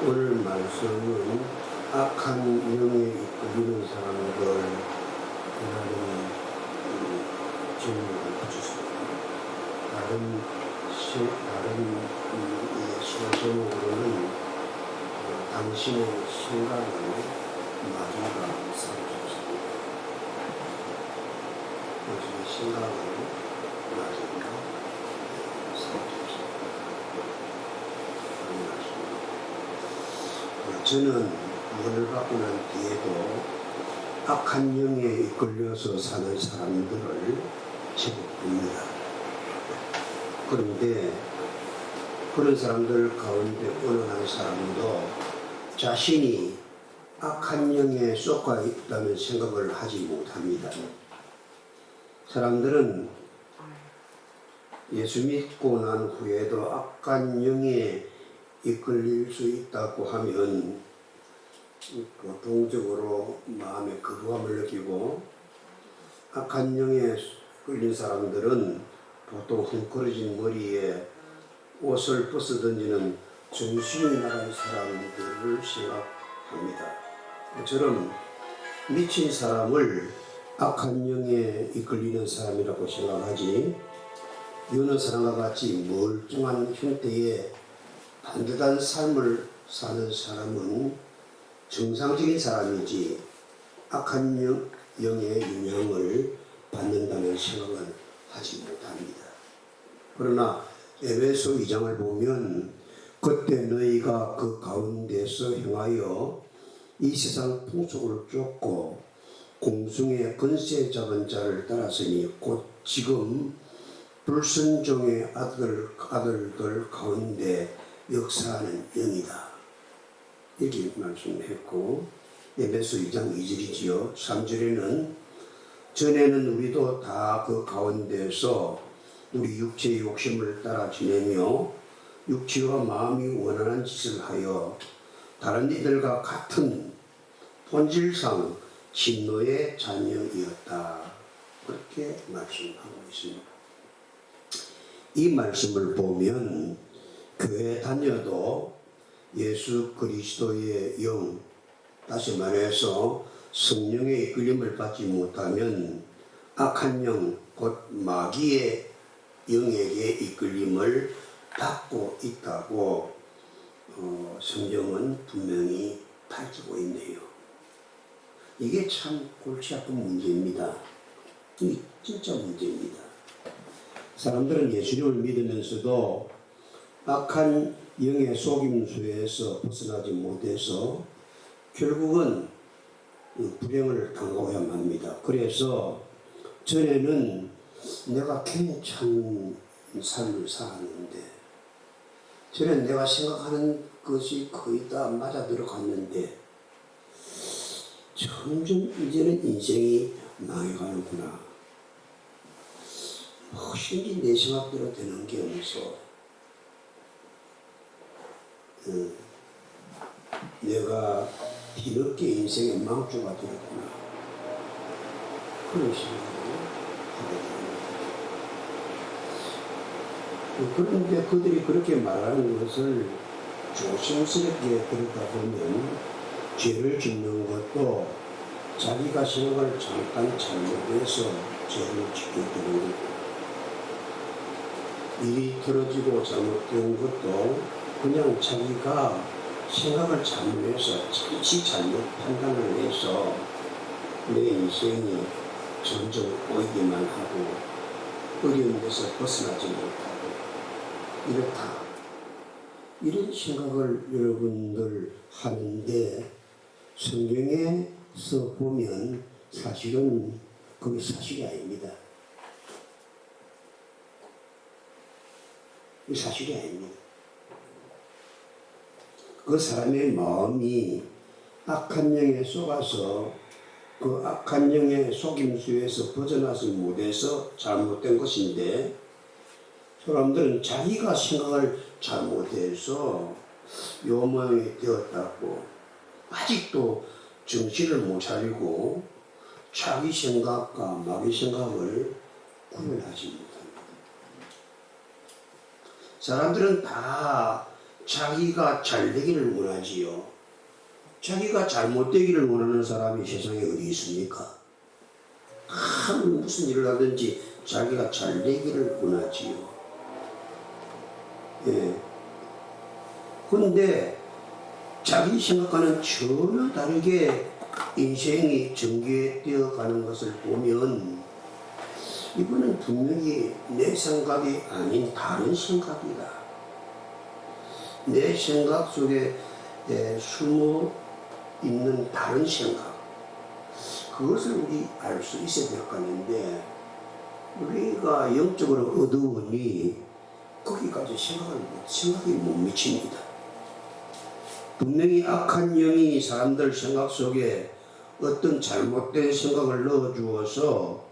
오늘 말씀은 악한 영에 이끌리는 사람들 하나님이 질문을 주셨습니다. 다른 예수 제목으로는 당신의 생각을 마귀가 사로잡습니다. 당신의 생각을 마귀가 사로잡습니다. 저는 문을 받고 난 뒤에도 악한 영에 이끌려서 사는 사람들을 제법 봅니다. 그런데 그런 사람들 가운데 어느 한 사람도 자신이 악한 영에 쏟아 있다는 생각을 하지 못합니다. 사람들은 예수 믿고 난 후에도 악한 영에 이끌릴 수 있다고 하면 보통적으로 마음에 거부감을 느끼고, 악한 영에 끌린 사람들은 보통 헝클어진 머리에 옷을 벗어 던지는 정신이 나간 사람들을 생각합니다. 저는 미친 사람을 악한 영에 이끌리는 사람이라고 생각하지, 여느 사람과 같이 멀쩡한 형태의 반듯한 삶을 사는 사람은 정상적인 사람이지 악한 영의 영향을 받는다는 생각은 하지 못합니다. 그러나 에베소 2장을 보면 그때 너희가 그 가운데서 행하여 이 세상 풍속을 쫓고 공중의 권세 잡은 자를 따랐으니 곧 지금 불순종의 아들들 가운데 역사하는 영이다. 이렇게 말씀했고, 에베소 2장 2절이지요. 3절에는 전에는 우리도 다 그 가운데서 우리 육체의 욕심을 따라 지내며 육체와 마음이 원하는 짓을 하여 다른 이들과 같은 본질상 진노의 자녀이었다. 그렇게 말씀하고 있습니다. 이 말씀을 보면 교회 다녀도 예수 그리스도의 영, 다시 말해서 성령의 이끌림을 받지 못하면 악한 영, 곧 마귀의 영에게 이끌림을 받고 있다고 성경은 분명히 밝히고 있네요. 이게 참 골치 아픈 문제입니다. 이게 진짜 문제입니다. 사람들은 예수님을 믿으면서도 악한 영의 속임수에서 벗어나지 못해서 결국은 불행을 당하고야만 합니다. 그래서 전에는 내가 괜찮은 삶을 살았는데, 전에는 내가 생각하는 것이 거의 다 맞아 들어갔는데 점점 이제는 인생이 망해가는구나. 무엇인지 내 생각대로 되는 게 없어. 내가 뒤늦게 인생의 망주가 되었구나. 그런 생각을 하게 됩니다. 그런데 그들이 그렇게 말하는 것을 조심스럽게 들었다 보면 죄를 짓는 것도 자기가 생각을 잠깐 잘못해서 죄를 짓게 되는 거고, 일이 틀어지고 잘못된 것도 그냥 자기가 생각을 잘못해서 잠시 잘못 판단을 해서 내 인생이 점점 꼬이기만 하고 어려운 데서 벗어나지 못하고 이렇다. 이런 생각을 여러분들 하는데 성경에서 보면 사실은 그게 사실이 아닙니다. 이 사실이 아닙니다. 그 사람의 마음이 악한 영에 속아서 그 악한 영의 속임수에서 벗어나지 못해서 잘못된 것인데, 사람들은 자기가 생각을 잘못해서 요 모양이 되었다고 아직도 정신을 못 차리고 자기 생각과 마귀 생각을 구분하지 못합니다. 사람들은 다 자기가 잘 되기를 원하지요. 자기가 잘못되기를 원하는 사람이 세상에 어디 있습니까? 아무 무슨 일을 하든지 자기가 잘 되기를 원하지요. 예. 그런데 자기 생각과는 전혀 다르게 인생이 전개되어 가는 것을 보면 이거는 분명히 내 생각이 아닌 다른 생각이다. 내 생각 속에 숨어 있는 다른 생각, 그것을 우리 알 수 있어야 될 거 아닌데 우리가 영적으로 어두우니 거기까지 생각이 못 미칩니다. 분명히 악한 영이 사람들 생각 속에 어떤 잘못된 생각을 넣어주어서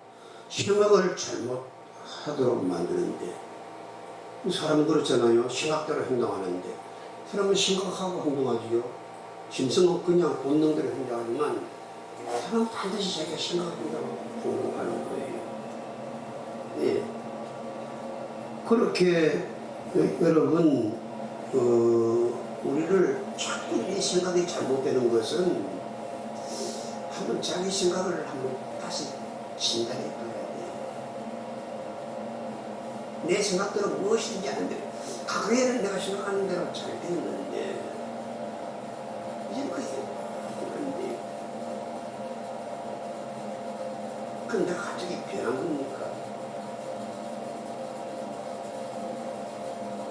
생각을 잘못하도록 만드는데, 사람은 그렇잖아요. 생각대로 행동하는데 사람은 생각하고 행동하지요. 심성은 그냥 본능대로 행동하지만 사람은 반드시 자기가 생각한다고 행동하는 거예요. 네. 그렇게 여러분 우리를 자꾸 내 생각이 잘못되는 것은 한번 자기 생각을 한번 다시 진단해 봐야 돼요. 내 생각대로 무엇이든지 하는데 과거에는 내가 생각하는 대로 잘 됐는데 이제 그게 그런데 그럼 내가 갑자기 변한 겁니까?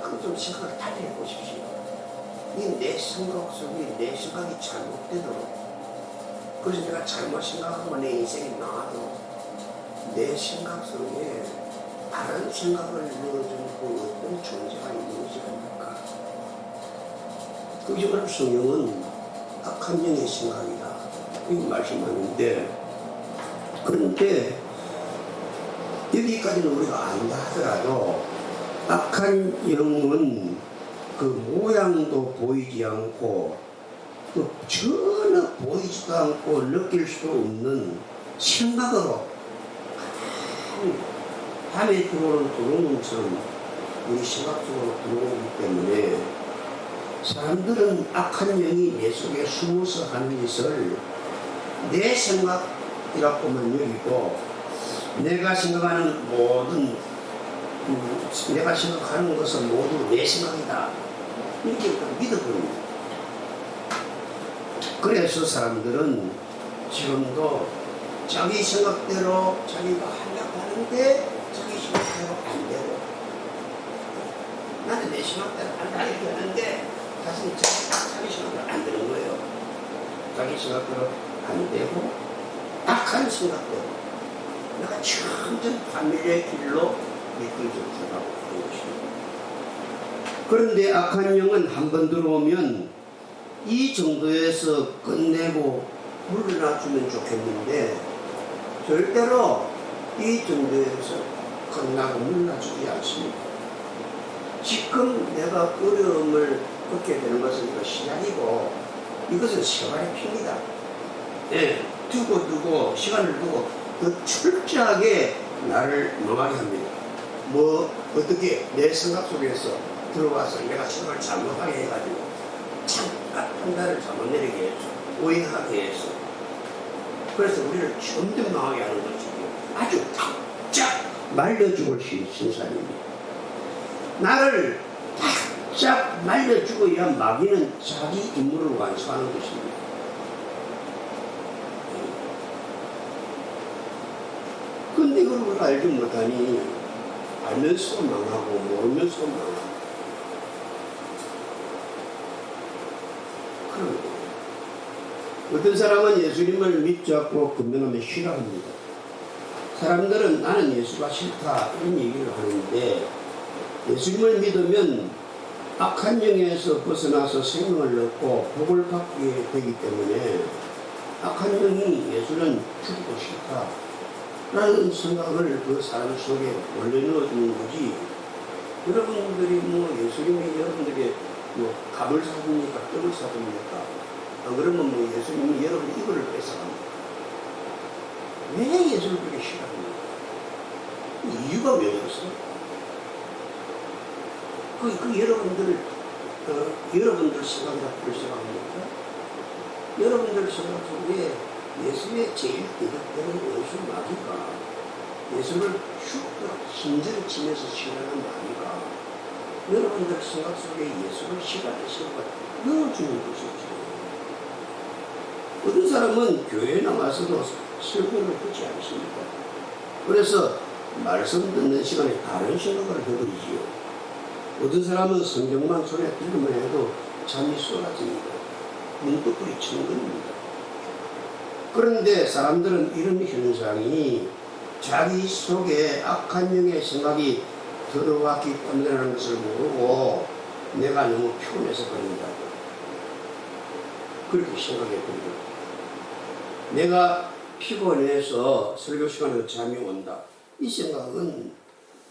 그럼 좀 생각을 달리 해보십시오. 이 내 생각 속에 내 생각이 잘못되도록, 그래서 내가 잘못 생각하고 내 인생이 망하도록 내 생각 속에 다른 생각을 넣어주는 그 어떤 존재가 있는 것이 아닐까. 그것이 오늘 성경은 악한 영의 생각이다 이렇게 말씀하는데, 그런데 여기까지는 우리가 안다 하더라도 악한 영은 그 모양도 보이지 않고 또 전혀 보이지도 않고 느낄 수 없는 생각으로 밤에 들어오는 도둑놈처럼 우리 생각 속으로 들어오기 때문에 사람들은 악한 영이 내 속에 숨어서 하는 짓을 내 생각이라고만 여기고, 내가 생각하는 모든 내가 생각하는 것은 모두 내 생각이다 이렇게 믿어버립니다. 그래서 사람들은 지금도 자기 생각대로 자기가 하려고 하는데 자기 생각대로 안 되고, 나는 내 생각대로 한다 이렇게 하는데 사실 자기 생각대로 안 되는 거예요. 자기 생각대로 안 되고 악한 생각대로 내가 점점 반면의 길로 이끌어져 들어가고 있는 것입니다. 그런데 악한 영은 한번 들어오면 이 정도에서 끝내고 물러나주면 좋겠는데 절대로 이 정도에서 끝나고 물러나주지 않습니다. 지금 내가 어려움을 겪게 되는 것은 이거 시작이고 이것은 세월의 피입니다. 네, 두고 시간을 두고 더 철저하게 나를 망하게 합니다. 어떻게 내 생각 속에서 들어와서 내가 생각을 잘못하게 해가지고 잠깐 판단을 잘못 내리게 해서 오해하게 해서, 그래서 우리를 점점 망하게 하는 것이고 아주 바짝 말려 죽을 신사입니다. 나를 바짝 말려 죽어야 마귀는 자기 임무를 완수하는 것입니다. 근데 그걸 알지 못하니 알면서도 망하고 모르면서도 망하고 그런 거예요. 어떤 사람은 예수님을 믿지 않고 건너가면 싫어합니다. 사람들은 나는 예수가 싫다 이런 얘기를 하는데, 예수님을 믿으면 악한 영에서 벗어나서 생명을 얻고 복을 받게 되기 때문에 악한 영이 예수는 죽이고 싫다 라는 생각을 그 사람 속에 올려넣어주는 거지, 여러분들이 예수님이 여러분들에게 밥을 사줍니까? 떡을 사줍니까? 안 그러면 예수님이 여러분 이거를 뺏어갑니다. 왜 예수를 그렇게 싫어합니까? 이유가 왜 없어요? 그 여러분들을 여러분들 생각이라 부를 생각합니까? 여러분들 생각 속에 예수의 제일 대적되는 원수 마귀가 예수를 슉 힘들어 치면서 싫어하는 마귀가 여러분들 생각 속에 예수를 싫어하는 생각을 넣어주는 것이죠. 어떤 사람은 교회에 나와서도 설교를 하지 않습니다. 그래서 말씀 듣는 시간에 다른 생각을 해버리지요. 어떤 사람은 성경만 소리 들으면 해도 잠이 쏟아집니다. 눈꺼풀이 청근입니다. 그런데 사람들은 이런 현상이 자기 속에 악한 영의 생각이 들어왔기 때문이라는 것을 모르고 내가 너무 피곤해서 그런다고 그렇게 생각해버립니다. 내가 피곤해서 설교 시간에 잠이 온다. 이 생각은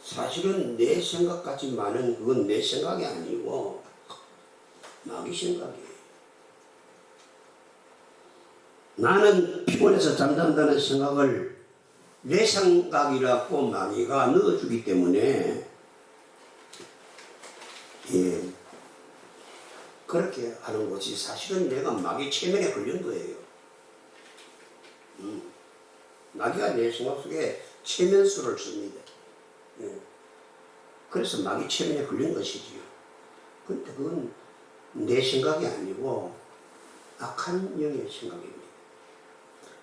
사실은 내 생각까지만은 그건 내 생각이 아니고 마귀 생각이에요. 나는 피곤해서 잠잔다는 생각을 내 생각이라고 마귀가 넣어주기 때문에 그렇게 하는 것이 사실은 내가 마귀 체면에 걸린 거예요. 마귀가 내 생각 속에 체면수를 씁니다. 그래서 마귀 체면에 걸린 것이지요. 근데 그건 내 생각이 아니고 악한 영의 생각입니다.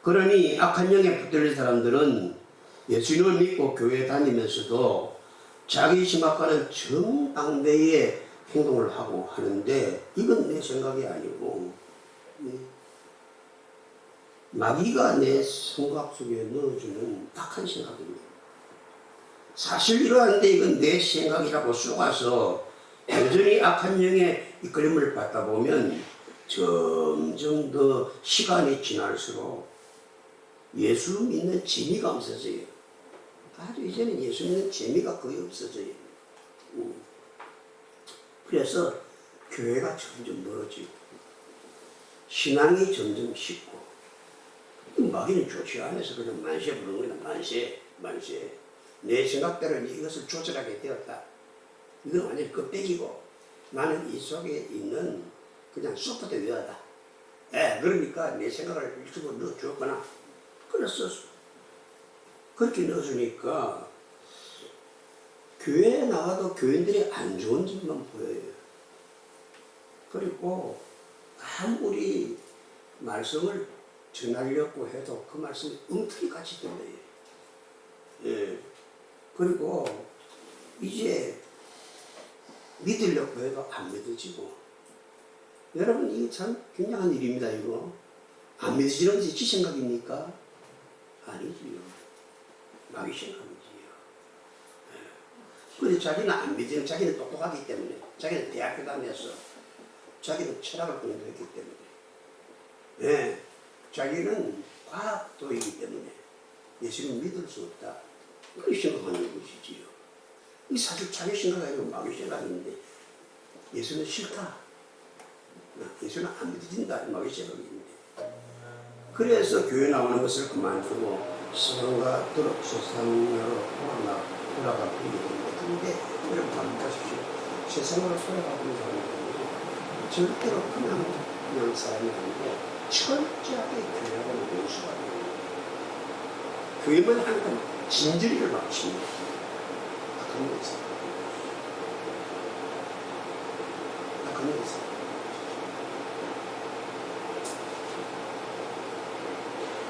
그러니 악한 영에 붙들린 사람들은 예수님을 믿고 교회 다니면서도 자기 생각과는 정반대의 행동을 하고 하는데 이건 내 생각이 아니고 마귀가 내 생각 속에 넣어주는 악한 생각입니다. 사실 이러한데 이건 내 생각이라고 속아서 여전히 악한 영의 이끌림을 받다 보면 점점 더 시간이 지날수록 예수 믿는 재미가 없어져요. 아주 이제는 예수 믿는 재미가 거의 없어져요. 그래서 교회가 점점 멀어지고 신앙이 점점 식고 마귀는 좋지 않아서 그냥 만세 부르는 거다. 만세. 내 생각대로 이것을 조절하게 되었다. 이건 완전히 껍데기고 나는 이 속에 있는 그냥 소프트웨어다. 그러니까 내 생각을 일찍 넣어주었구나. 그래서 그렇게 넣어주니까 교회에 나와도 교인들이 안 좋은 점만 보여요. 그리고 아무리 말씀을 전하려고 해도 그 말씀이 엉터리같이 들려요. 그리고 이제 믿으려고 해도 안 믿어지고 여러분 이거 참 굉장한 일입니다. 이거 안 믿어지는 것이 지 생각입니까? 아니지요. 마귀 생각이지요. 그런데 자기는 안 믿으면 자기는 똑똑하기 때문에 자기는 대학교 다녀서 자기는 철학을 공부했기 때문에 자기는 과학도이기 때문에 예수님 믿을 수 없다. 그렇게 생각하는 것이지요. 이 사실 자기 생각이 아니고 마귀 생각인데 예수는 싫다. 예수는 안 믿어진다. 마귀 생각인데. 그래서 교회 나오는 것을 그만두고 세상과 세상으로 돌아가고 있는데 그런데 여러분 한번 보십시오. 세상으로 돌아가고 있는 사람은 절대로 그냥 사람이 아니고 철저하게 교회하고는 용서가 돼요. 교회만 하는 건 진저리를 막칩니다. 악한 것이.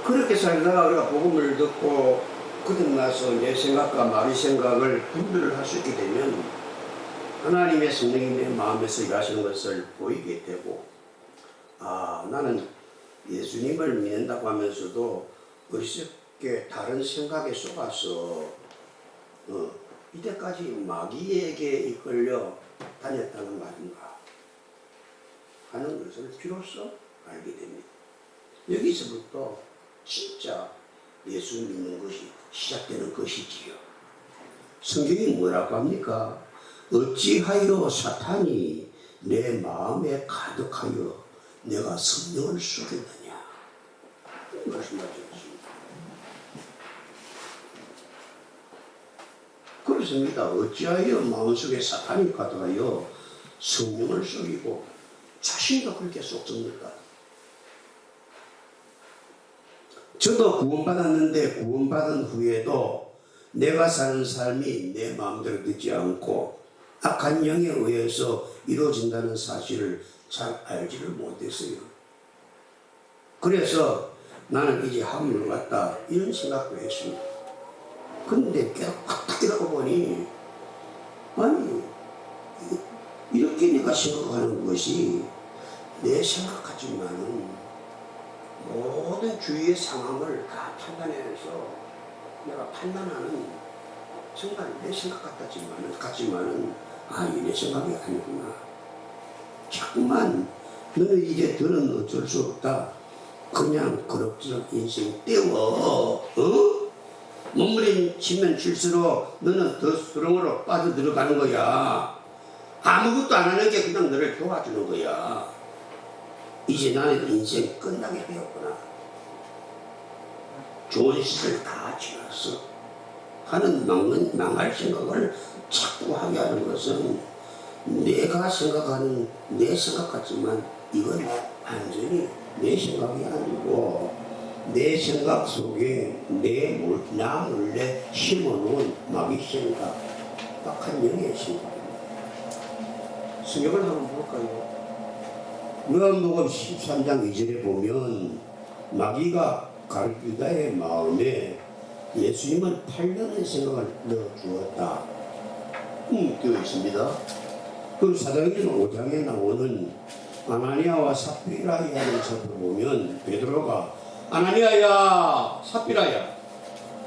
그렇게 살다가 우리가 복음을 듣고 거듭나서 내 생각과 마귀 생각을 분별을 할 수 있게 되면 하나님의 성령이 내 마음에서 일하시는 것을 보이게 되고 나는 예수님을 믿는다고 하면서도 어리석게 다른 생각에 속아서 이때까지 마귀에게 이끌려 다녔다는 말인가 하는 것을 비로소 알게 됩니다. 여기서부터 진짜 예수 믿는 것이 시작되는 것이지요. 성경이 뭐라고 합니까? 어찌하여 사탄이 내 마음에 가득하여 내가 성령을 속였느냐. 말씀하셨습니다. 그렇습니다. 어찌하여 마음속에 사탄이 가득하여 성령을 쏘이고 자신도 그렇게 쏟습니까? 저도 구원받았는데 구원받은 후에도 내가 사는 삶이 내 마음대로 되지 않고 악한 영에 의해서 이루어진다는 사실을 잘 알지를 못했어요. 그래서 나는 이제 하물로 갔다 이런 생각도 했습니다. 근데 계속 딱 들어가 보니 아니 이렇게 내가 생각하는 것이 내 생각하지만은 모든 주위의 상황을 다 판단해서 내가 판단하는 정말 내 생각 같지만은 내 생각이 아니구나. 자꾸만 너는 이제 더는 어쩔 수 없다. 그냥 그럭저럭 인생 때워. 몸부림치면 칠수록 너는 더 수렁으로 빠져들어가는 거야. 아무것도 안 하는 게 그냥 너를 도와주는 거야. 이제 나는 인생 끝나게 되었구나. 좋은 시절 다 지났어. 하는 망할 생각을 자꾸 하게 하는 것은 내가 생각하는 내 생각 같지만 이건 완전히 내 생각이 아니고 내 생각 속에 나 몰래 심어놓은 마귀 생각, 악한 영의 생각입니다. 성경을 한번 볼까요? 요한복음 13장 2절에 보면 마귀가 가룟유다의 마음에 예수님을 팔려는 생각을 넣어주었다. 되어 있습니다. 그럼 사도행전 5장에 나오는 아나니아와 삽비라야를 살펴보면 베드로가 아나니아야 삽비라야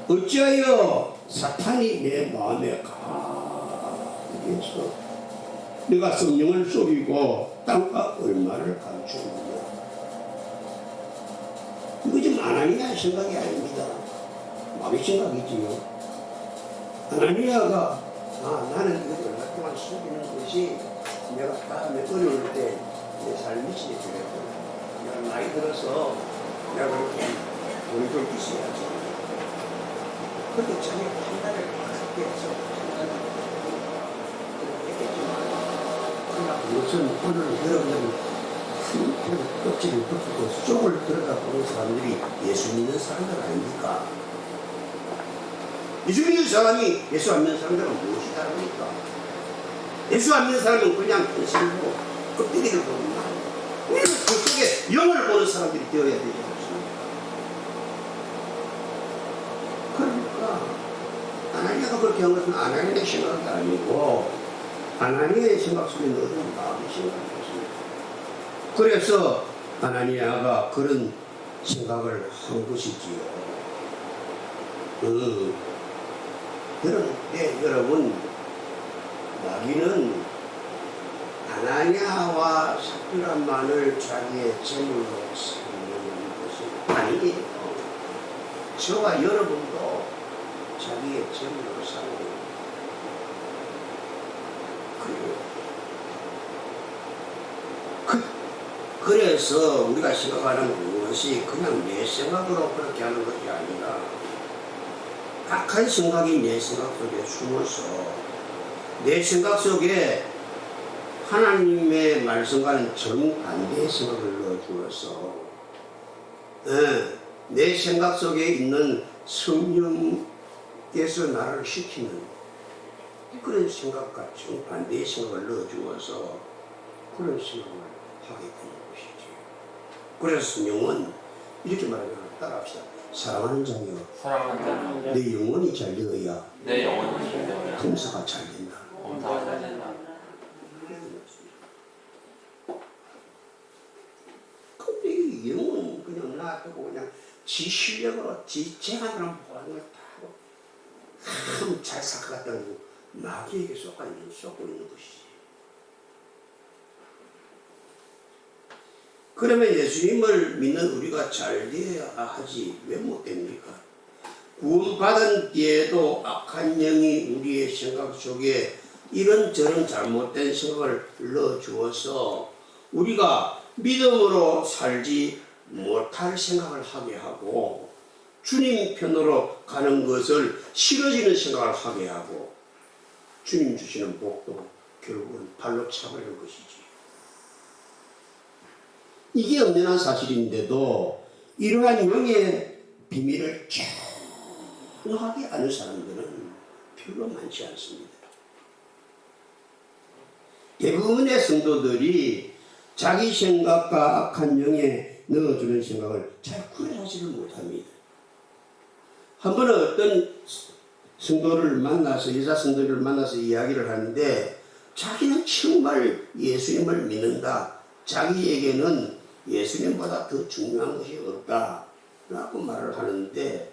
어찌하여 사탄이 내 마음에 가득해서 내가 성령을 쏘이고 땅과 얼마를 감추느냐. 이거 지금 아나니아의 생각이 아닙니다. 마귀 생각이지요. 아나니아가 나는 이거 얼마 동안 숨기는 것이 내가 다음에 어려울 때 내 삶이 지내주겠구나. 내가 나이 들어서 내가 그렇게 돈이 좀 있어야지. 그런데 자기 판단을 그렇게 해서 판단을 그렇게 했지만 그러나 그것은 오늘 여러분들이 큰 껍질을 벗고 속을 들여다보는 사람들이 예수 믿는 사람들 아닙니까? 예수 믿는 사람이 예수 안 믿는 사람들은 무엇이 다릅니까? 예수 안 믿는 사람은 그냥 현실로 껍데기를 보는 말. 우리는 그 속에 영을 보는 사람들이 되어야 되지 않습니까? 그러니까 아나니아가 그렇게 한 것은 아나니아의 생각이 아니고 아나니아의 생각 속에 넣어둔 마음의 생각이었습니다. 그래서 아나니아가 그런 생각을 한 것이지요. 여러분, 마귀는 아나니아와 삽비라만을 자기의 제물로 삼는 것이 아니에요. 저와 여러분도 자기의 제물로 삼는 그래서 우리가 생각하는 것이 그냥 내 생각으로 그렇게 하는 것이 아니라 악한 생각이 내 생각 속에 숨어서 내 생각 속에 하나님의 말씀과는 정반대의 생각을 넣어주어서 내 생각 속에 있는 성령께서 나를 시키는 그런 생각과 정반대의 생각을 넣어주어서 그런 생각을 하게 되는 것이지. 그래서 성령은 이렇게 말하면 따라합시다. 사랑하는 자여, 내 영혼이 잘 되어야 검사가 잘 된다. 근데 이 영혼 그냥 놔두고 그냥 지 실력으로 지 재간으로 모든 걸 다 하고 잘 살 것 같다고 마귀에게 쏟고 있는 것이지. 그러면 예수님을 믿는 우리가 잘 되어야 하지 왜 못 됩니까? 구원받은 뒤에도 악한 영이 우리의 생각 속에 이런저런 잘못된 생각을 넣어주어서 우리가 믿음으로 살지 못할 생각을 하게 하고 주님 편으로 가는 것을 싫어지는 생각을 하게 하고 주님 주시는 복도 결국은 발로 차버리는 것이지. 이게 엄연한 사실인데도 이러한 영의 비밀을 정확하게 아는 사람들은 별로 많지 않습니다. 대부분의 성도들이 자기 생각과 악한 영에 넣어주는 생각을 잘 구별하지를 못합니다. 한 번은 어떤 성도를 만나서, 여자 성도를 만나서 이야기를 하는데 자기는 정말 예수님을 믿는다. 자기에게는 예수님보다 더 중요한 것이 없다. 라고 말을 하는데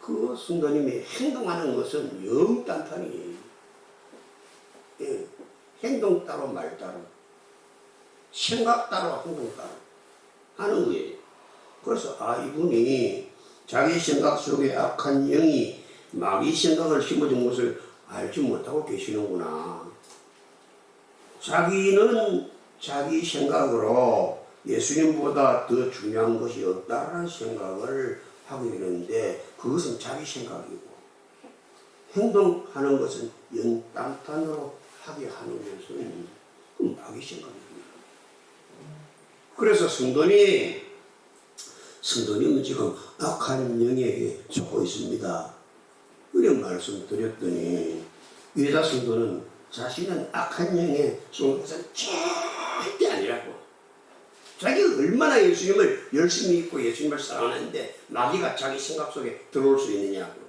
그 성도님이 행동하는 것은 영 딴판이에요. 예. 행동 따로 말 따로 생각 따로 행동 따로 하는 거예요. 그래서 이분이 자기 생각 속에 악한 영이 마귀 생각을 심어준 것을 알지 못하고 계시는구나. 자기는 자기 생각으로 예수님보다 더 중요한 것이 없다라는 생각을 하고 있는데 그것은 자기 생각이고 행동하는 것은 영딴판으로 하게 하는 것은 마귀 생각입니다. 그래서 성도님은 지금 악한 영에게 속고 있습니다. 이런 말씀 드렸더니 여자 성도는 자신은 악한 영에 속은 것은 절대 아니라고. 자기가 얼마나 예수님을 열심히 믿고 예수님을 사랑하는데 마귀가 자기 생각 속에 들어올 수 있느냐고.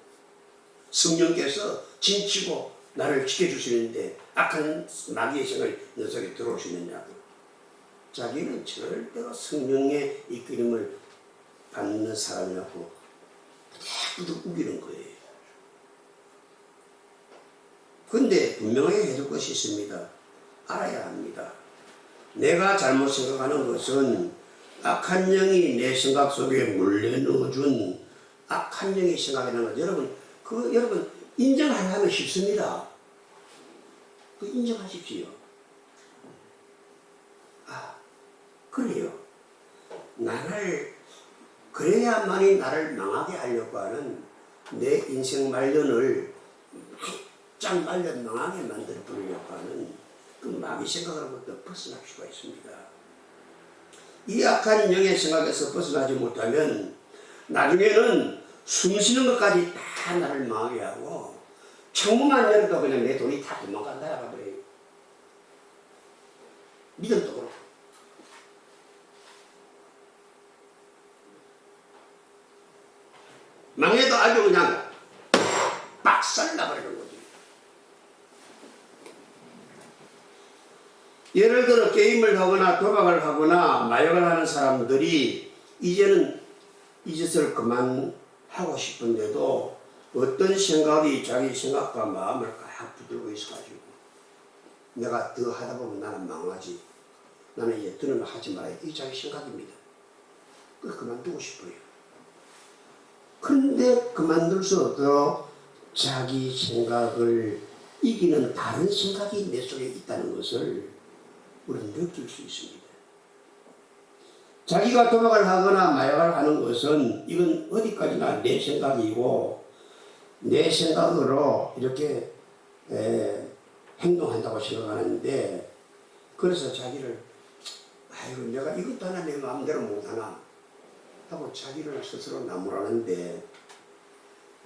성령께서 진치고 나를 지켜주시는데 악한 마귀의 생각이 내 속에 들어올 수 있느냐고. 자기는 절대로 성령의 이끌림을 받는 사람이라고 자꾸 우기는 거예요. 근데 분명하게 해줄 것이 있습니다. 알아야 합니다. 내가 잘못 생각하는 것은 악한 영이 내 생각 속에 몰래 넣어준 악한 영의 생각이라는 것. 여러분 인정하려면 쉽습니다. 인정하십시오. 그래요. 그래야만이 나를 망하게 하려고 하는 내 인생 말년을 쫙 말려 망하게 만들어 버리려고 하는 그 마귀 생각으로부터 벗어날 수가 있습니다. 이 악한 영의 생각에서 벗어나지 못하면 나중에는 숨쉬는 것까지 다 나를 망하게 하고 창문만 열어도 그냥 내 돈이 다 도망간다 해버려요. 믿음도 그렇고. 망해도 아주 그냥 박살 나버리는 거지. 예를 들어 게임을 하거나 도박을 하거나 마약을 하는 사람들이 이제는 이 짓을 그만하고 싶은데도 어떤 생각이 자기 생각과 마음을 꽉 붙들고 있어가지고 내가 더 하다 보면 나는 망하지. 나는 이제 더는 하지 말아야 돼. 이 자기 생각입니다. 그래서 그만두고 싶어요. 그런데 그만둘 수 없도록 자기 생각을 이기는 다른 생각이 내 속에 있다는 것을 우리는 느낄 수 있습니다. 자기가 도박을 하거나 마약을 하는 것은 이건 어디까지나 내 생각이고 내 생각으로 이렇게 행동한다고 생각하는데 그래서 자기를 내가 이것도 하나 내 마음대로 못하나 하고 자기를 스스로 나무라는데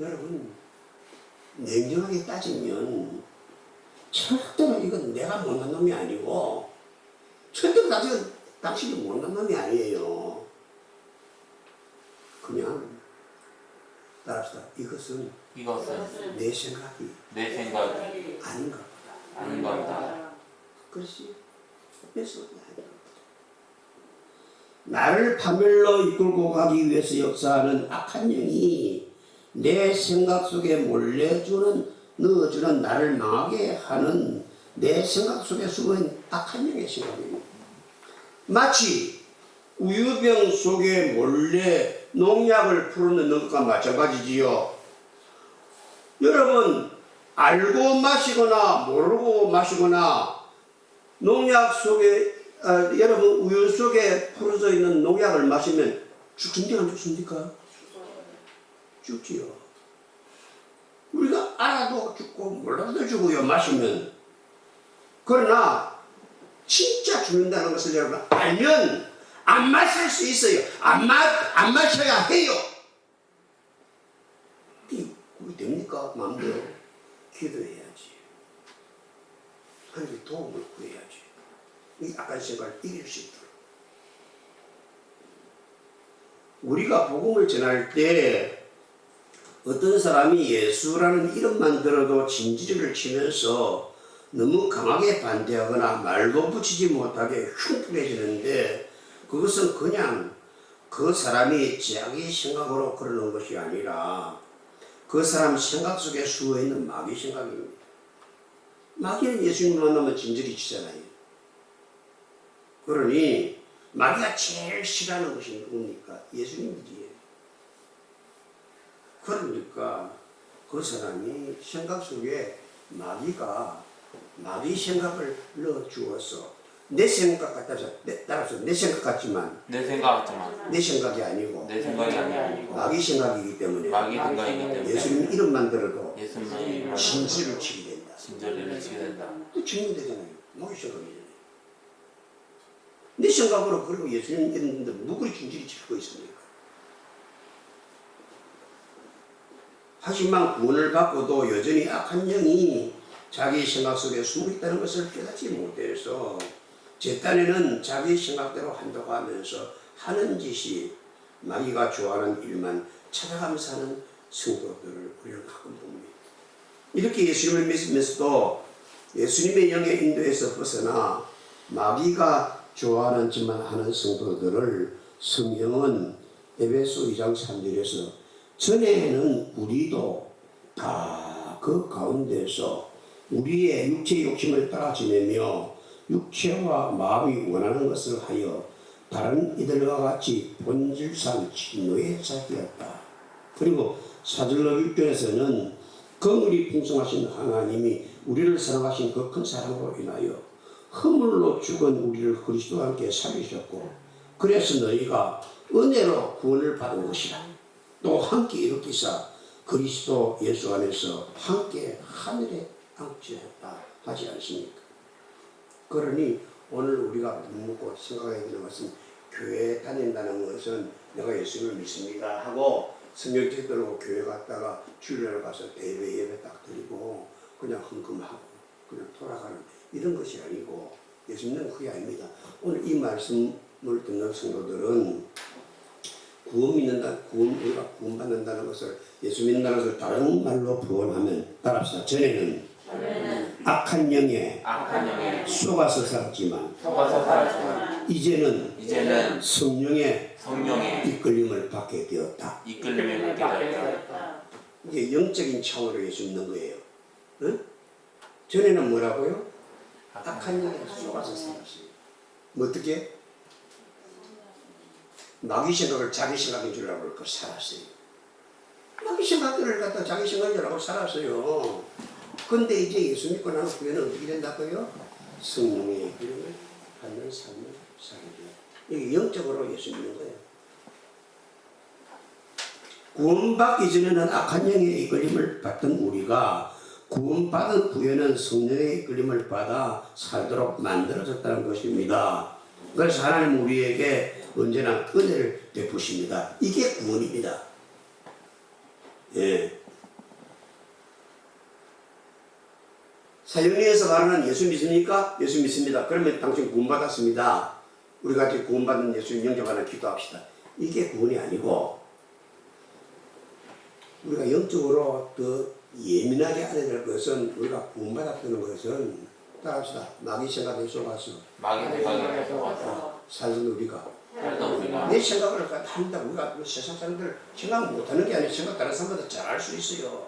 여러분 냉정하게 따지면 절대로 이건 내가 못난 놈이 아니고 절대로 당신이 못난 놈이 아니에요. 그냥 따라합시다. 이것은 내 생각이 아닌가 보다. 그렇지. 그래서 나를 파멸로 이끌고 가기 위해서 역사하는 악한 영이 내 생각 속에 넣어주는 나를 망하게 하는 내 생각 속에 숨은 악한 영의 생각입니다. 마치 우유병 속에 몰래 농약을 풀어넣는 것과 마찬가지지요. 여러분 알고 마시거나 모르고 마시거나 농약 속에 여러분 우유 속에 풀어져 있는 농약을 마시면 죽습니까 안 죽습니까? 죽지요. 우리가 알아도 죽고 몰라도 죽어요. 마시면 그러나 진짜 죽는다는 것을 여러분 알면 안 마실 수 있어요. 안 마셔야 해요. 그게 됩니까? 마음대로 기도해야지. 하나님의 도움을 구해야지. 이 악한 생각을 이길 수 있도록. 우리가 복음을 전할 때 어떤 사람이 예수라는 이름만 들어도 진지를 치면서 너무 강하게 반대하거나 말도 붙이지 못하게 흉측해지는데 그것은 그냥 그 사람이 자기 생각으로 그러는 것이 아니라 그 사람 생각 속에 수어있는 마귀 생각입니다. 마귀는 예수님 만나면 진저리 치잖아요. 그러니 마귀가 제일 싫어하는 것이 누굽니까? 예수님이지. 그러니까 그 사람이 생각 속에 마귀가 마귀 생각을 넣어주어서 내 생각 같아서 따라서 내 생각 같지만 내 생각이 아니고 마귀 생각이기 때문에 예수님 이름만 들어도 진지를 치게 된다. 그 증명되잖아요. 마귀 생각이잖아요. 내 생각으로 그리고 예수님 이름인데 누구를 진지를 칠 거 있습니까? 하지만 구원을 받고도 여전히 악한 영이 자기 생각 속에 숨어 있다는 것을 깨닫지 못해서 제 딴에는 자기 생각대로 한다고 하면서 하는 짓이 마귀가 좋아하는 일만 찾아가면서 하는 성도들을 우리는 가끔 봅니다. 이렇게 예수님을 믿으면서도 예수님의 영의 인도에서 벗어나 마귀가 좋아하는 짓만 하는 성도들을 성경은 에베소 2장 3절에서 전에는 우리도 다 그 가운데서 우리의 육체 욕심을 따라 지내며 육체와 마음이 원하는 것을 하여 다른 이들과 같이 본질상 진노의 자기였다. 그리고 사절로 6절에서는 긍휼이 풍성하신 하나님이 우리를 사랑하신 그 큰 사랑으로 인하여 허물로 죽은 우리를 그리스도와 함께 살리셨고 그래서 너희가 은혜로 구원을 받은 것이라. 또 함께 일으키사 그리스도 예수 안에서 함께 하늘에 앉히셨다 하지 않습니까? 그러니 오늘 우리가 묻고 생각해야 되는 것은 교회에 다닌다는 것은 내가 예수를 믿습니다 하고 성경책 들고 교회 갔다가 주일날 가서 예배 딱 드리고 그냥 흥금하고 그냥 돌아가는 이런 것이 아니고 예수님은 그게 아닙니다. 오늘 이 말씀을 듣는 성도들은 우리가 구원받는다는 것을 예수 믿는다는 것을 다른 말로 표현하면 따라합시다. 전에는 악한 영에 속아서 살았지만 이제는 성령의 이끌림을 받게 되었다. 이게 영적인 차원으로 예수 믿는 거예요. 응? 전에는 뭐라고요? 악한 영에 속아서 살았어요. 뭐 어떻게? 마귀 생각을 자기 생각인 줄 알고 그렇게 살았어요. 마귀 생각들을 갖다 자기 생각인 줄 알고 살았어요. 근데 이제 예수 믿고 나면 구원은 어떻게 된다고요? 성령의 이끌림을 받는 삶을 살게 돼요. 이게 영적으로 예수 믿는 거예요. 구원받기 전에는 악한 영의 이끌림을 받던 우리가 구원받은 후에는 성령의 이끌림을 받아 살도록 만들어졌다는 것입니다. 그래서 하나님 우리에게 언제나 은혜를 베푸십니다. 이게 구원입니다. 예. 사형리에서 말하는 예수 믿습니까? 예수 믿습니다. 그러면 당신 구원받았습니다. 우리 같이 구원받은 예수님 영접하는 기도합시다. 이게 구원이 아니고 우리가 영적으로 더 예민하게 알아야 될 것은 우리가 구원받았다는 것은 따라합시다. 마귀 생각에 속아서 살던 우리가 내 생각을 한다. 우리가 세상 사람들 생각 못하는 게 아니라 생각 다른 사람보다 잘할 수 있어요.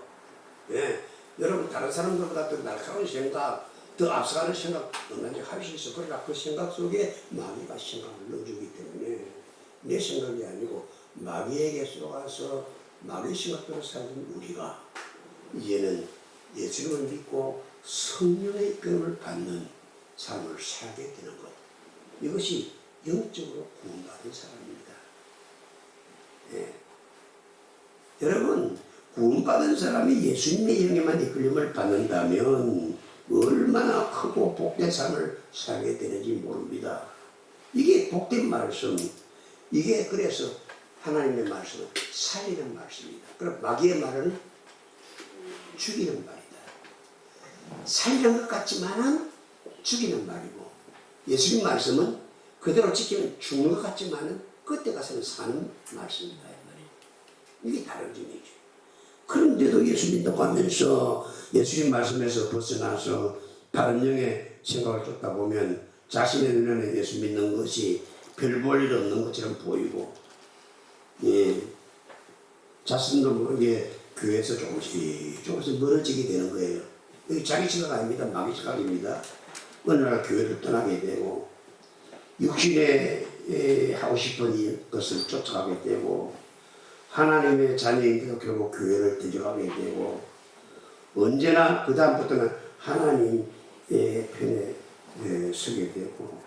예. 여러분 다른 사람들보다 더 날카로운 생각, 더 앞서가는 생각 얼마든지 할 수 있어. 그러나 그 생각 속에 마귀가 생각을 넣어주기 때문에 내 생각이 아니고 마귀에게 속아서 마귀 생각대로 살던 우리가 이제는 예수님을 믿고 성령의 이끌림을 받는 삶을 살게 되는 것. 이것이 영적으로 구원받은 사람입니다. 예. 여러분 구원받은 사람이 예수님의 영에만 이끌림을 받는다면 얼마나 크고 복된 삶을 살게 되는지 모릅니다. 이게 복된 말씀, 이게 그래서 하나님의 말씀은 살리는 말씀입니다. 그럼 마귀의 말은 죽이는 말이다. 살리는 것 같지만은 죽이는 말이고, 예수님 말씀은 그대로 지키면 죽는 것 같지만은 그때 가서는 사는 말씀이다. 이게 다른 점이죠. 그런데도 예수 믿는다고 하면서 예수님 말씀에서 벗어나서 다른 영의 생각을 쫓다 보면 자신의 눈에는 예수 믿는 것이 별 볼 일 없는 것처럼 보이고, 예, 자신도 모르게 교회에서 조금씩 멀어지게 되는 거예요. 이게 자기 생각 아닙니다. 마귀 생각입니다. 어느 날 교회를 떠나게 되고 육신에 하고 싶은 것을 쫓아가게 되고 하나님의 자녀인데도 결국 교회를 데려가게 되고 언제나 그 다음부터는 하나님의 편에 서게 되고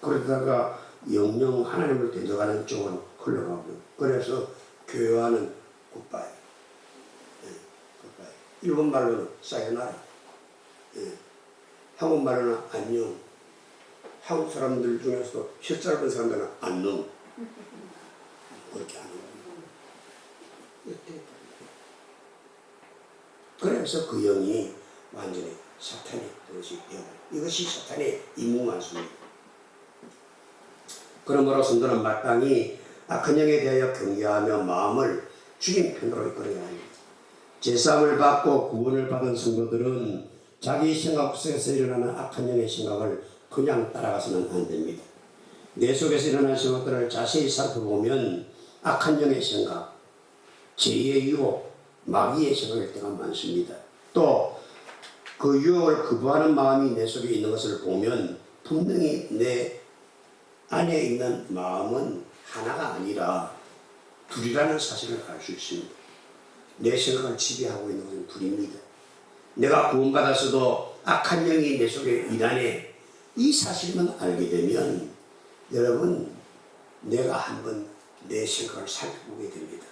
그러다가 영영 하나님을 데려가는 쪽으로 흘러가고 그래서 교회와는 굿바이. 굿바이. 일본말로는 사요나라. 한국말로는 안녕. 한국 사람들 중에서도 혀 짧은 사람들은 안녕. 그렇게 하는 거예요. 그래서 그 영이 완전히 사탄의 뜻이 되고 이것이 사탄의 임무만습니다. 그러므로 성도는 마땅히 악한 영에 대하여 경계하며 마음을 죽인 편으로 이끌어야 합니다. 제사함을 받고 구원을 받은 성도들은 자기 생각 속에서 일어나는 악한 영의 생각을 그냥 따라가서는 안 됩니다. 내 속에서 일어나는 생각들을 자세히 살펴보면 악한 영의 생각, 제2의 유혹, 마귀의 생각일 때가 많습니다. 또 그 유혹을 거부하는 마음이 내 속에 있는 것을 보면 분명히 내 안에 있는 마음은 하나가 아니라 둘이라는 사실을 알 수 있습니다. 내 생각을 지배하고 있는 것은 둘입니다. 내가 구원받았어도 악한 영이 내 속에 일하네. 이 사실만 알게 되면 여러분 내가 한번 내 생각을 살펴보게 됩니다.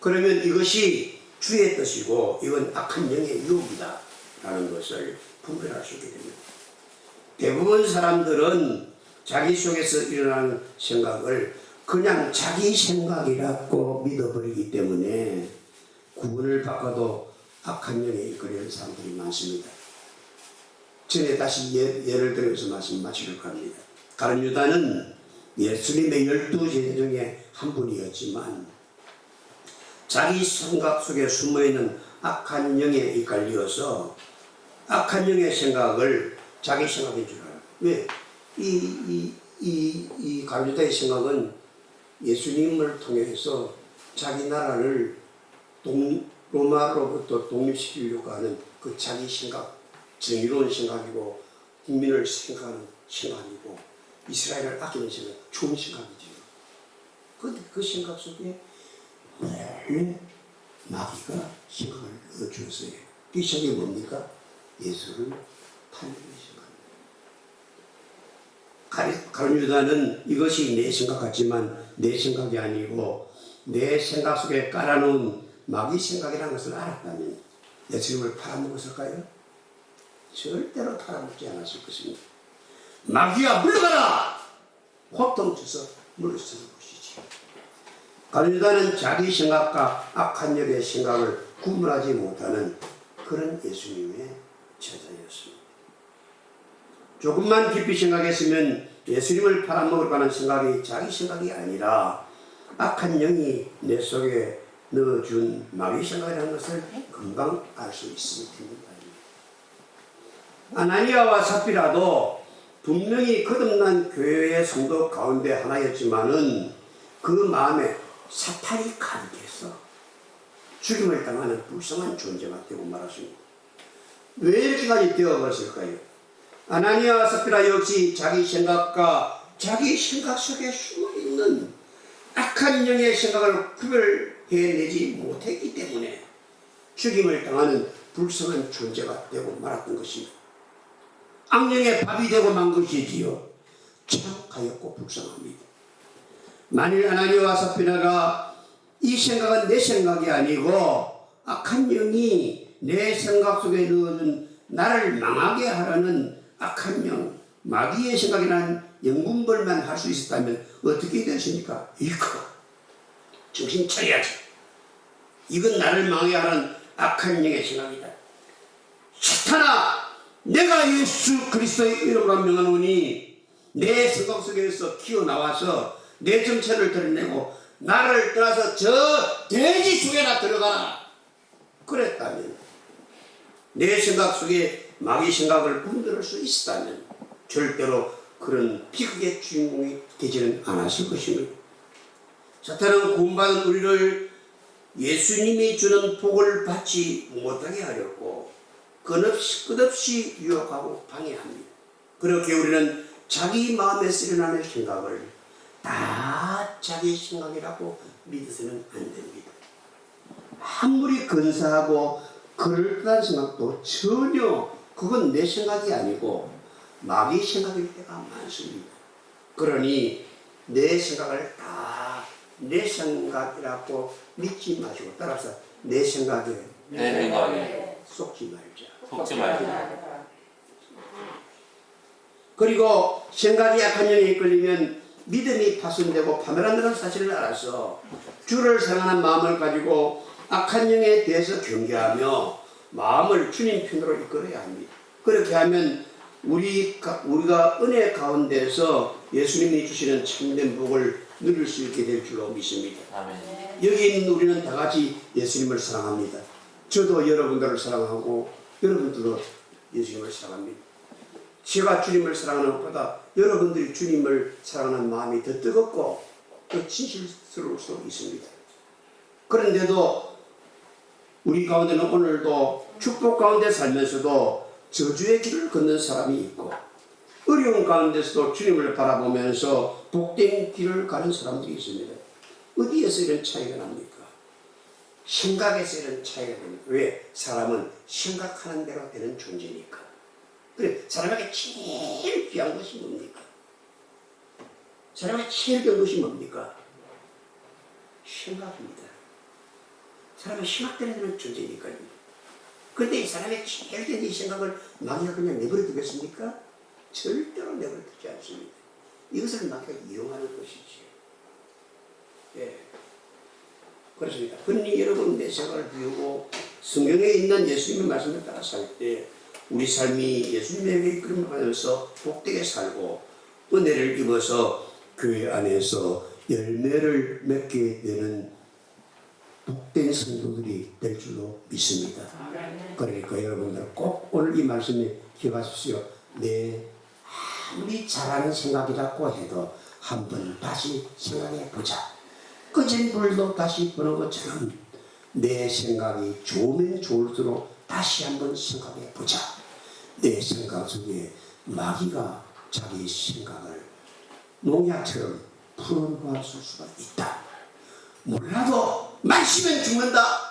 그러면 이것이 주의 뜻이고 이건 악한 영의 유혹이다 라는 것을 분별할 수 있게 됩니다. 대부분 사람들은 자기 속에서 일어나는 생각을 그냥 자기 생각이라고 믿어버리기 때문에 구원을 받고도 악한 영에 이끌리는 사람들이 많습니다. 전에 다시 예를 들어서 말씀 마치려고 합니다. 가룟 유다는 예수님의 12제자 중에 한 분이었지만 자기 생각 속에 숨어있는 악한 영에 이끌려서 악한 영의 생각을 자기 생각인 줄 알아요. 왜? 이 가룟 유다의 생각은 예수님을 통해서 자기 나라를 로마로부터 독립시키려고 하는 그 자기 생각, 정의로운 생각이고 국민을 생각하는 생각이고 이스라엘을 아끼는 생각, 좋은 생각이죠. 그런데 그 생각 속에 왜 마귀가 생각을 넣어주었어요. 이 생각이 뭡니까? 예수를 팔리는 생각입니다. 가룟 유다는 이것이 내 생각 같지만 내 생각이 아니고 내 생각 속에 깔아놓은 마귀 생각이라는 것을 알았다면 예수님을 팔아먹었을까요? 절대로 팔아먹지 않았을 것입니다. 마귀야 물러가라! 호통쳐서 물러서는 것이지. 가룟 유다는 자기 생각과 악한 영의 생각을 구분하지 못하는 그런 예수님의 제자였습니다. 조금만 깊이 생각했으면 예수님을 팔아먹으려고 하는 생각이 자기 생각이 아니라 악한 영이 내 속에 넣어준 마귀 생각이라는 것을 금방 알 수 있을 텐입니다. 아나니아와 삽비라도 분명히 거듭난 교회의 성도 가운데 하나였지만은 그 마음에 사탄이 가득해서 죽임을 당하는 불쌍한 존재가 되고 말았습니다. 왜 이렇게까지 되어버렸을까요? 아나니아와 삽비라 역시 자기 생각과 자기 생각 속에 숨어있는 악한 영의 생각을 구별해내지 못했기 때문에 죽임을 당하는 불쌍한 존재가 되고 말았던 것입니다. 악령의 밥이 되고 만 것이지요. 참 가엾고 불쌍합니다. 만일 아나니아와 삽비라가 이 생각은 내 생각이 아니고 악한 영이 내 생각 속에 넣어준 나를 망하게 하려는 악한 영, 마귀의 생각이란 영분별만 할 수 있었다면 어떻게 되십니까? 이거 정신 차려야지. 이건 나를 망하게 하는 악한 영의 생각이다. 사탄아, 내가 예수 그리스도의 이름으로 명하노니 내 생각 속에서 기어나와서 내 정체를 드러내고 나를 떠나서 저 돼지 속에나 들어가라. 그랬다면, 내 생각 속에 마귀 생각을 분별할 수 있었다면 절대로 그런 비극의 주인공이 되지는 않았을 것입니다. 사탄은 구원받은 우리를 예수님이 주는 복을 받지 못하게 하려고 끝없이 유혹하고 방해합니다. 그렇게 우리는 자기 마음에 쓰려나는 생각을 다 자기 생각이라고 믿어서는 안 됩니다. 아무리 근사하고 그럴듯한 생각도 전혀 그건 내 생각이 아니고 마귀 생각일 때가 많습니다. 그러니 내 생각을 다 내 생각이라고 믿지 마시고, 따라서 내 생각에 속지 말자. 그리고 생각이 약한 영에 이끌리면 믿음이 파손되고 파멸한다는 사실을 알아서 주를 사랑하는 마음을 가지고 악한 영에 대해서 경계하며 마음을 주님 편으로 이끌어야 합니다. 그렇게 하면 우리가 은혜 가운데서 예수님이 주시는 참된 복을 누릴 수 있게 될 줄로 믿습니다. 아멘. 여기 있는 우리는 다 같이 예수님을 사랑합니다. 저도 여러분들을 사랑하고 여러분들도 예수님을 사랑합니다. 제가 주님을 사랑하는 것보다 여러분들이 주님을 사랑하는 마음이 더 뜨겁고 더 진실스러울 수 있습니다. 그런데도 우리 가운데는 오늘도 축복 가운데 살면서도 저주의 길을 걷는 사람이 있고, 어려운 가운데서도 주님을 바라보면서 복된 길을 가는 사람들이 있습니다. 어디에서 이런 차이가 납니까? 생각에서 이런 차이가 납니다. 왜? 사람은 생각하는 대로 되는 존재니까. 그래, 사람에게 제일 귀한 것이 뭡니까? 사람에게 제일 귀한 것이 뭡니까? 생각입니다. 사람은 생각대로 되는 존재니까요. 그런데 이 사람의 제일 된 이 생각을 마귀가 그냥 내버려 두겠습니까? 절대로 내버려 두지 않습니다. 이것을 마귀가 이용하는 것이지. 예. 그렇습니다. 흔히 여러분 내 생각을 비우고 성경에 있는 예수님의 말씀을 따라 살 때 우리 삶이 예수님에게 이끌림을 받아서 복되게 살고 은혜를 입어서 교회 안에서 열매를 맺게 되는 복된 성도들이 될 줄로 믿습니다. 그러니까 여러분들 꼭 오늘 이 말씀에 기억하십시오. 내 아무리 잘하는 생각이라고 해도 한번 다시 생각해 보자. 꺼진 불도 다시 보는 것처럼 내 생각이 좋으면 좋을수록 다시 한번 생각해 보자. 내 생각 속에 마귀가 자기 생각을 농약처럼 풀어놓았을 수가 있다. 몰라도 마시면 죽는다.